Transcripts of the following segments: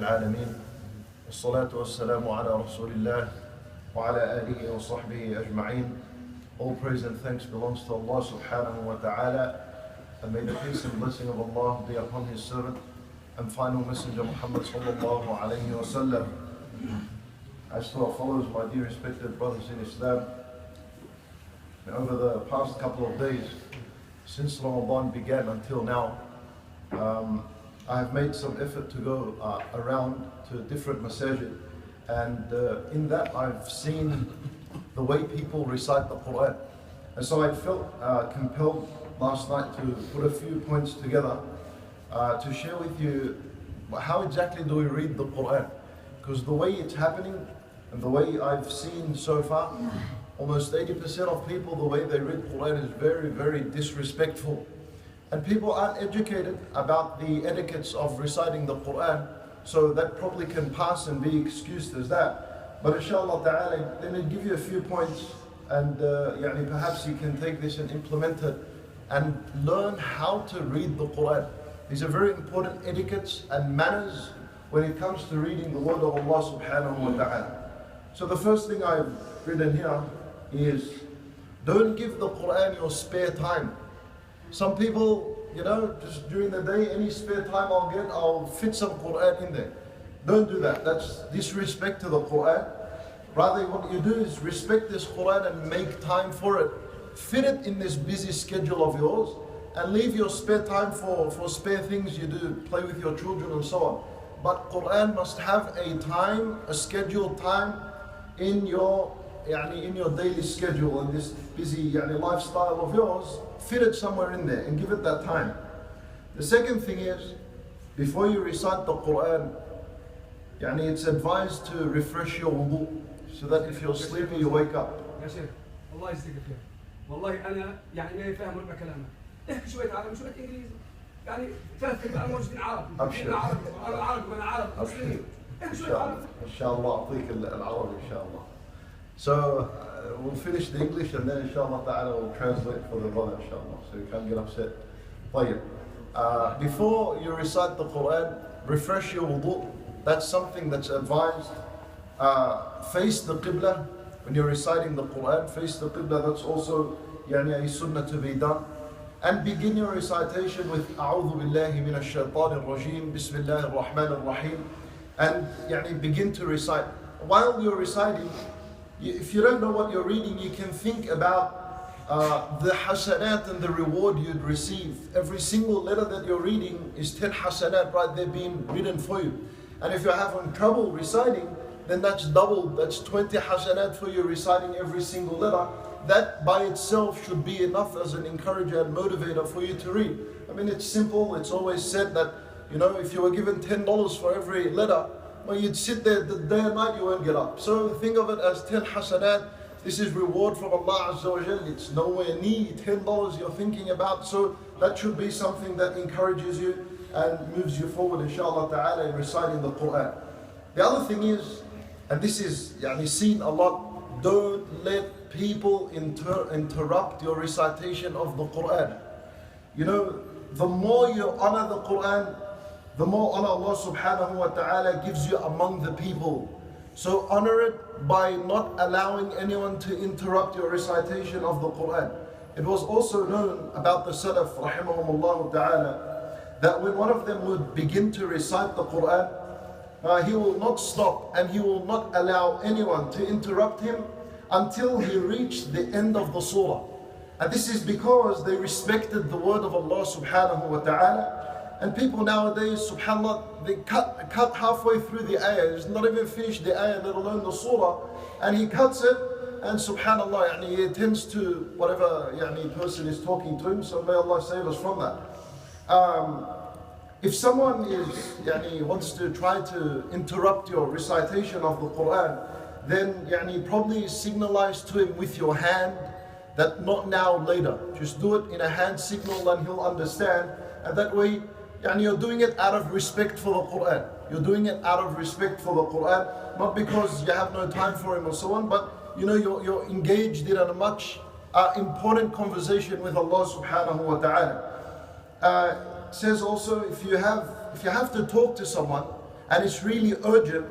العالمين والصلاة والسلام على رسول الله وعلى آله وصحبه أجمعين. All praise and thanks belongs to Allah subhanahu wa ta'ala, and may the peace and blessing of Allah be upon His servant and final messenger Muhammad sallallahu alayhi wa sallam. As to our followers, my dear respected brothers in Islam, over the past couple of days, since Ramadan began until now, I have made some effort to go around to different masajid, and in that I've seen the way people recite the Quran. And so I felt compelled last night to put a few points together to share with you how exactly do we read the Quran. Because the way it's happening and the way I've seen so far, almost 80% of people, the way they read Quran is very, very disrespectful. And people aren't educated about the etiquettes of reciting the Quran, so that probably can pass and be excused as that. But inshallah ta'ala, let me give you a few points, and perhaps you can take this and implement it and learn how to read the Quran. These are very important etiquettes and manners when it comes to reading the word of Allah subhanahu wa ta'ala. So the first thing I've written here is, don't give the Quran your spare time. Some people, just during the day, any spare time I'll fit some Quran in there. Don't do that. That's disrespect to the Quran. Rather, what you do is respect this Quran and make time for it. Fit it in this busy schedule of yours and leave your spare time for spare things you do, play with your children and so on. But Quran must have a time, a scheduled time in your daily schedule, and this busy lifestyle of yours, fit it somewhere in there and give it that time. The second thing is, before you recite the Quran, it's advised to refresh your wudu, so that if you're sleepy you wake up. يا شيخ الله يجزيك خير. والله انا ما فاهم ربع كلامك. احكي شويه عربي شويه انجليزي. ثلاث كلمات موجودين عربي. ابشر. عربي وانا عربي مسلم. احكي شويه عربي. ان شاء الله اعطيك العربي ان شاء الله. So we'll finish the English and then inshallah ta'ala we'll translate for the brother inshallah, so you can't get upset. طيب. Before you recite the Quran, refresh your wudu. That's something that's advised. Face the Qibla. When you're reciting the Quran, face the Qibla. That's also a sunnah to be done. And begin your recitation with أعوذ بالله من الشيطان الرجيم بسم الله الرحمن الرحيم. And begin to recite. While you're reciting, if you don't know what you're reading, you can think about the hasanat and the reward you'd receive. Every single letter that you're reading is 10 hasanat right there being written for you. And if you're having trouble reciting, then that's double, that's 20 hasanat for you reciting every single letter. That by itself should be enough as an encourager and motivator for you to read. It's simple. It's always said that, if you were given $10 for every letter, well, you'd sit there the day and night, you won't get up. So think of it as 10 hasanat. This is reward from Allah Azza wa Jal. It's nowhere near $10 you're thinking about. So that should be something that encourages you and moves you forward, inshallah ta'ala, in reciting the Quran. The other thing is, and this is seen a lot, don't let people interrupt your recitation of the Quran. The more you honor the Quran, the more honor Allah subhanahu wa ta'ala gives you among the people. So honor it by not allowing anyone to interrupt your recitation of the Quran. It was also known about the Salaf rahimahumullah ta'ala that when one of them would begin to recite the Quran, he will not stop and he will not allow anyone to interrupt him until he reached the end of the surah. And this is because they respected the word of Allah subhanahu wa ta'ala. And people nowadays, subhanAllah, they cut halfway through the ayah. He's not even finished the ayah, let alone the surah. And he cuts it, and subhanAllah, he attends to whatever person is talking to him. So may Allah save us from that. If someone wants to try to interrupt your recitation of the Quran, then probably signalize to him with your hand that not now, later. Just do it in a hand signal and he'll understand. And that way, you're doing it out of respect for the Quran. You're doing it out of respect for the Quran, not because you have no time for him or so on, but you're engaged in a much important conversation with Allah subhanahu wa ta'ala. Says also, if you have to talk to someone, and it's really urgent,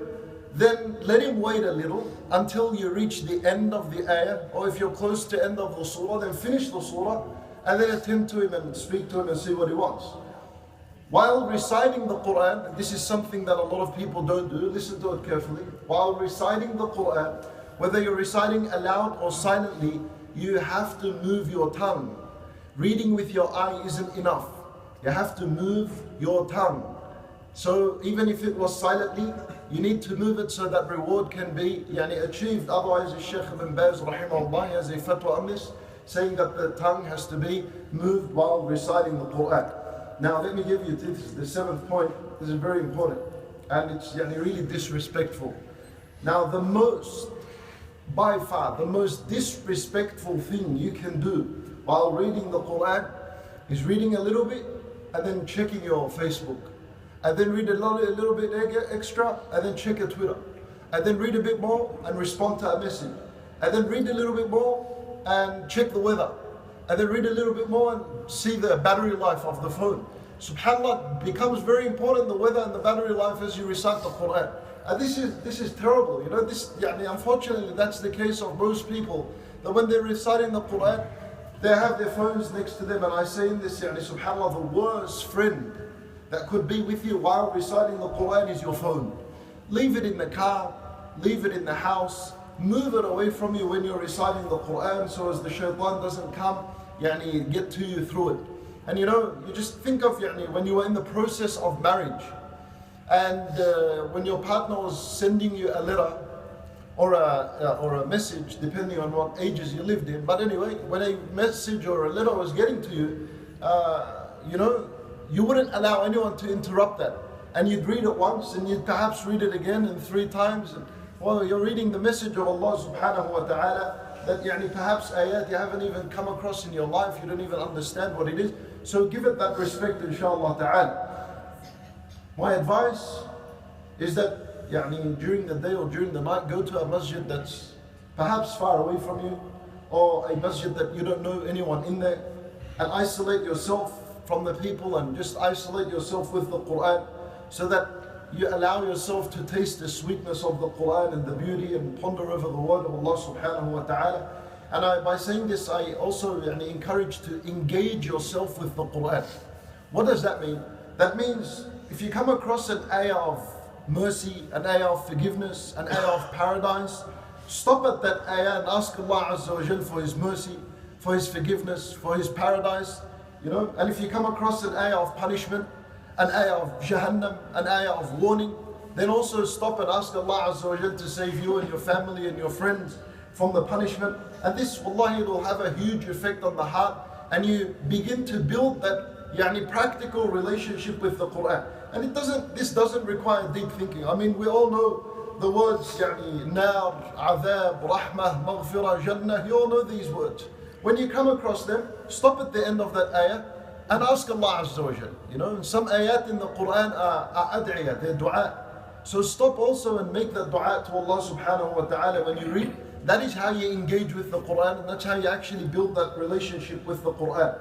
then let him wait a little until you reach the end of the ayah, or if you're close to the end of the surah, then finish the surah and then attend to him and speak to him and see what he wants. While reciting the Quran, this is something that a lot of people don't do, listen to it carefully. While reciting the Quran, whether you're reciting aloud or silently, you have to move your tongue. Reading with your eye isn't enough. You have to move your tongue. So even if it was silently, you need to move it so that reward can be achieved. Otherwise, Sheikh Ibn Baz rahimahullah has a fatwa on this, saying that the tongue has to be moved while reciting the Quran. Now let me give you the seventh point. This is very important, and it's really disrespectful. Now by far the most disrespectful thing you can do while reading the Quran is reading a little bit and then checking your Facebook, and then read a little bit extra and then check your Twitter, and then read a bit more and respond to a message, and then read a little bit more and check the weather, and then read a little bit more and see the battery life of the phone. SubhanAllah, it becomes very important, the weather and the battery life, as you recite the Quran. And this is terrible, unfortunately that's the case of most people, that when they're reciting the Quran, they have their phones next to them. And I say in this, SubhanAllah, the worst friend that could be with you while reciting the Quran is your phone. Leave it in the car, leave it in the house, move it away from you when you're reciting the Quran, so as the shaitan doesn't come, get to you through it. And you just think of when you were in the process of marriage, and when your partner was sending you a letter or a message, depending on what ages you lived in. But anyway, when a message or a letter was getting to you, you wouldn't allow anyone to interrupt that. And you'd read it once, and you'd perhaps read it again and 3 times. And, well, you're reading the message of Allah subhanahu wa ta'ala that perhaps ayat you haven't even come across in your life, you don't even understand what it is. So give it that respect, inshallah ta'ala. My advice is that during the day or during the night, go to a masjid that's perhaps far away from you, or a masjid that you don't know anyone in there, and isolate yourself from the people and just isolate yourself with the Quran, so that you allow yourself to taste the sweetness of the Quran and the beauty, and ponder over the word of Allah subhanahu wa ta'ala. And by saying this, I also encourage to engage yourself with the Quran. What does that mean? That means if you come across an ayah of mercy, an ayah of forgiveness, an ayah of paradise, stop at that ayah and ask Allah Azza wa Jal for His mercy, for His forgiveness, for His paradise. And if you come across an ayah of punishment, an ayah of Jahannam, an ayah of warning, then also stop and ask Allah Azza wa Jal to save you and your family and your friends from the punishment. And this, wallahi, will have a huge effect on the heart, and you begin to build that practical relationship with the Quran. And this doesn't require deep thinking. I mean, we all know the words nar, adhab, rahmah, maghfirah, jannah. You all know these words. When you come across them, stop at the end of that ayah and ask Allah Azza wa Jal. Some ayat in the Quran are ad'iyah, they're dua. So stop also and make that dua to Allah subhanahu wa ta'ala when you read. That is how you engage with the Quran, and that's how you actually build that relationship with the Quran.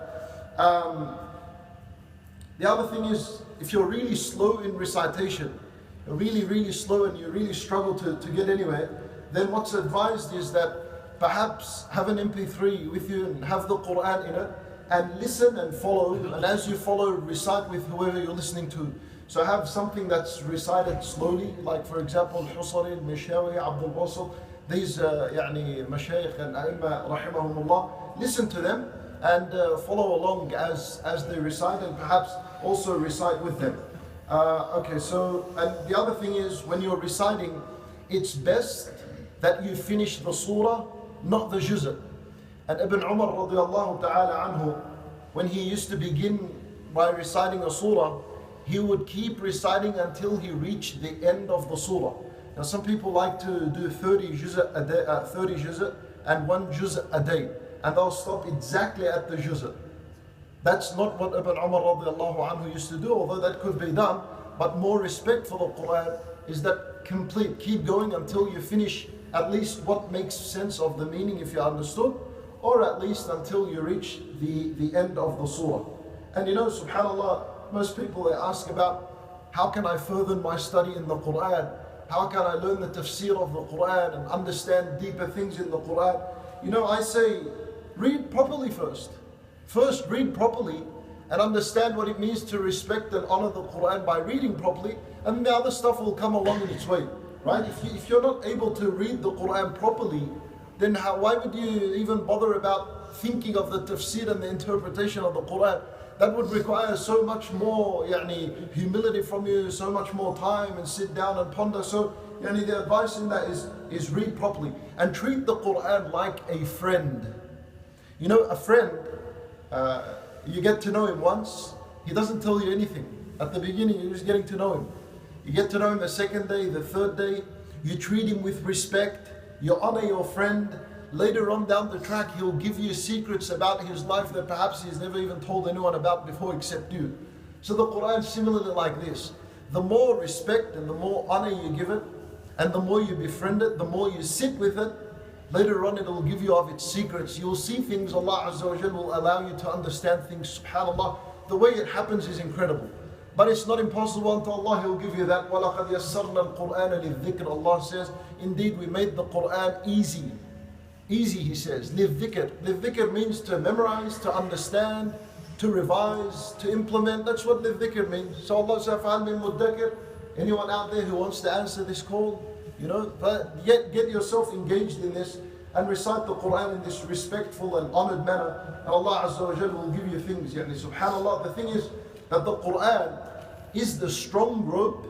The other thing is, if you're really slow in recitation, you're really slow and you really struggle to get anywhere, then what's advised is that perhaps have an MP3 with you and have the Quran in it, and listen and follow, and as you follow, recite with whoever you're listening to. So have something that's recited slowly, like for example, Husari, Mishawi, Abdul Wasil, these Mashayikh and A'imma rahimahumullah, listen to them and follow along as they recite, and perhaps also recite with them. And the other thing is, when you're reciting, it's best that you finish the surah, not the juz'. And Ibn Umar radiallahu ta'ala anhu, when he used to begin by reciting a surah, he would keep reciting until he reached the end of the surah. Now some people like to do 30 juz' a day, 30 juz' and 1 juz' a day, and they'll stop exactly at the juz'. That's not what Ibn Umar radiallahu anhu used to do, although that could be done. But more respect for the Quran is that keep going until you finish at least what makes sense of the meaning if you understood, or at least until you reach the end of the surah. And subhanAllah, most people they ask about How can I further my study in the Quran? How can I learn the tafsir of the Quran and understand deeper things in the Quran? You know, I say, read properly first. First, read properly and understand what it means to respect and honor the Quran by reading properly, and the other stuff will come along in its way, right? If you're not able to read the Quran properly, then why would you even bother about thinking of the tafsir and the interpretation of the Quran? That would require so much more humility from you, so much more time, and sit down and ponder. So the advice in that is read properly and treat the Quran like a friend. You know, a friend, you get to know him once, he doesn't tell you anything. At the beginning, you're just getting to know him. You get to know him the second day, the third day, you treat him with respect, you honor your friend. Later on down the track, he'll give you secrets about his life that perhaps he's never even told anyone about before except you. So the Quran is similarly like this. The more respect and the more honor you give it, and the more you befriend it, the more you sit with it, later on it will give you of its secrets. You'll see things, Allah Azza wa Jal will allow you to understand things, subhanAllah. The way it happens is incredible. But it's not impossible until Allah, He'll give you that. وَلَقَدْ يَسَّرْنَا الْقُرْآنَ لِلذِّكْرِ. Allah says, indeed we made the Quran easy. Easy, He says. لِلذِّكْر. لِلذِّكْر means to memorize, to understand, to revise, to implement. That's what لِلذِّكْر means. So Allah says, فَعَلْ مِن مُدَّكِرٍ. Anyone out there who wants to answer this call, but get yourself engaged in this and recite the Quran in this respectful and honored manner. And Allah Azza wa Jal will give you things. Subhanallah, the thing is that the Quran is the strong rope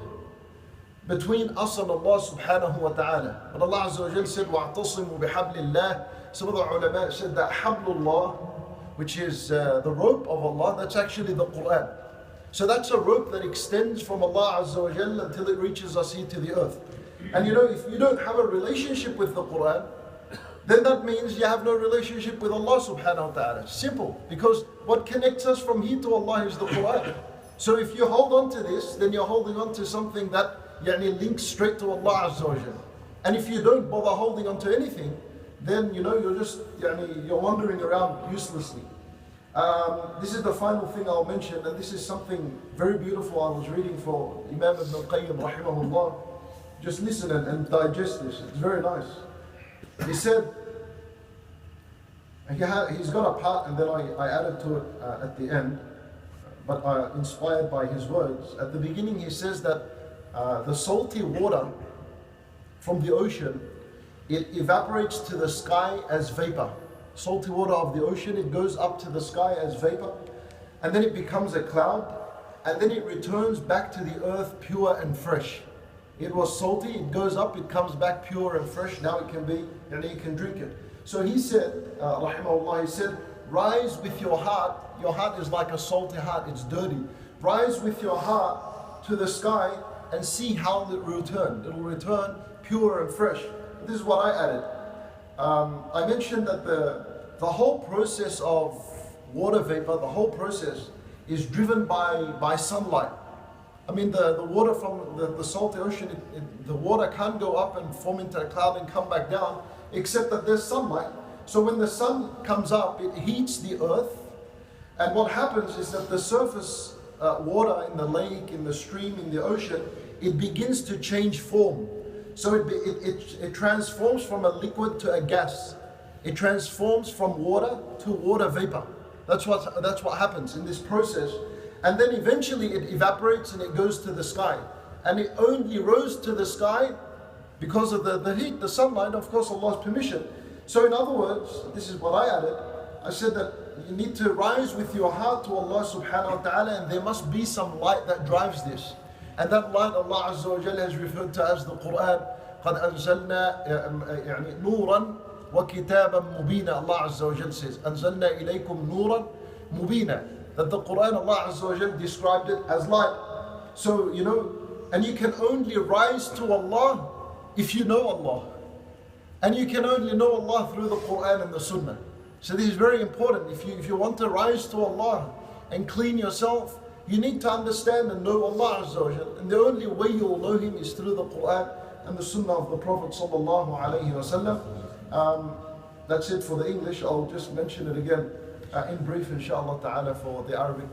between us and Allah subhanahu wa ta'ala. But Allah Azza wa Jal said, وَاعْتَصِمُوا بِحَبْلِ اللَّهِ. Some of the ulama said that Hablullah, which is the rope of Allah, that's actually the Quran. So that's a rope that extends from Allah Azza wa Jal until it reaches us here to the earth. And if you don't have a relationship with the Quran, then that means you have no relationship with Allah subhanahu wa ta'ala. Simple. Because what connects us from here to Allah is the Quran. So if you hold on to this, then you're holding on to something that links straight to Allah Azza wa Jal. And if you don't bother holding on to anything, then you're just you're wandering around uselessly. This is the final thing I'll mention, and this is something very beautiful I was reading for Imam Ibn al-Qayyim rahimahullah. Just listen and digest this. It's very nice. He said, he's got a part, and then I added to it at the end, but inspired by his words. At the beginning he says that the salty water from the ocean, it evaporates to the sky as vapor. Salty water of the ocean, it goes up to the sky as vapor, and then it becomes a cloud, and then it returns back to the earth pure and fresh. It was salty, it goes up, it comes back pure and fresh. Now it can be, you can drink it. So he said, rahimahullah, he said, rise with your heart. Your heart is like a salty heart, it's dirty. Rise with your heart to the sky and see how it will return. It will return pure and fresh. This is what I added. I mentioned that the whole process of water vapor, the whole process is driven by sunlight. I mean, the water from the salty ocean, the water can't go up and form into a cloud and come back down, except that there's sunlight. So when the sun comes up, it heats the earth, and what happens is that the surface water in the lake, in the stream, in the ocean, it begins to change form. So it transforms from a liquid to a gas. It transforms from water to water vapor. That's what happens in this process. And then eventually it evaporates and it goes to the sky. And it only rose to the sky because of the heat, the sunlight, of course, Allah's permission. So in other words, this is what I added. I said that you need to rise with your heart to Allah subhanahu wa ta'ala, and there must be some light that drives this. And that light Allah Azza wa Jalla has referred to as the Quran. قَدْ أَنزَلْنَا نُورًا وَكِتَابًا مُبِينًا. Allah Azza wa Jalla says, أَنزَلْنَا إِلَيْكُمْ نُورًا مُبِينًا. That the Quran, Allah Azza wa Jalla described it as light. So, and you can only rise to Allah if you know Allah. And you can only know Allah through the Quran and the Sunnah. So this is very important. If you want to rise to Allah and clean yourself, you need to understand and know Allah Azza wa Jalla. And the only way you will know Him is through the Quran and the Sunnah of the Prophet sallallahu alaihi wasallam. That's it for the English. I'll just mention it again in brief, inshallah ta'ala, for the Arabic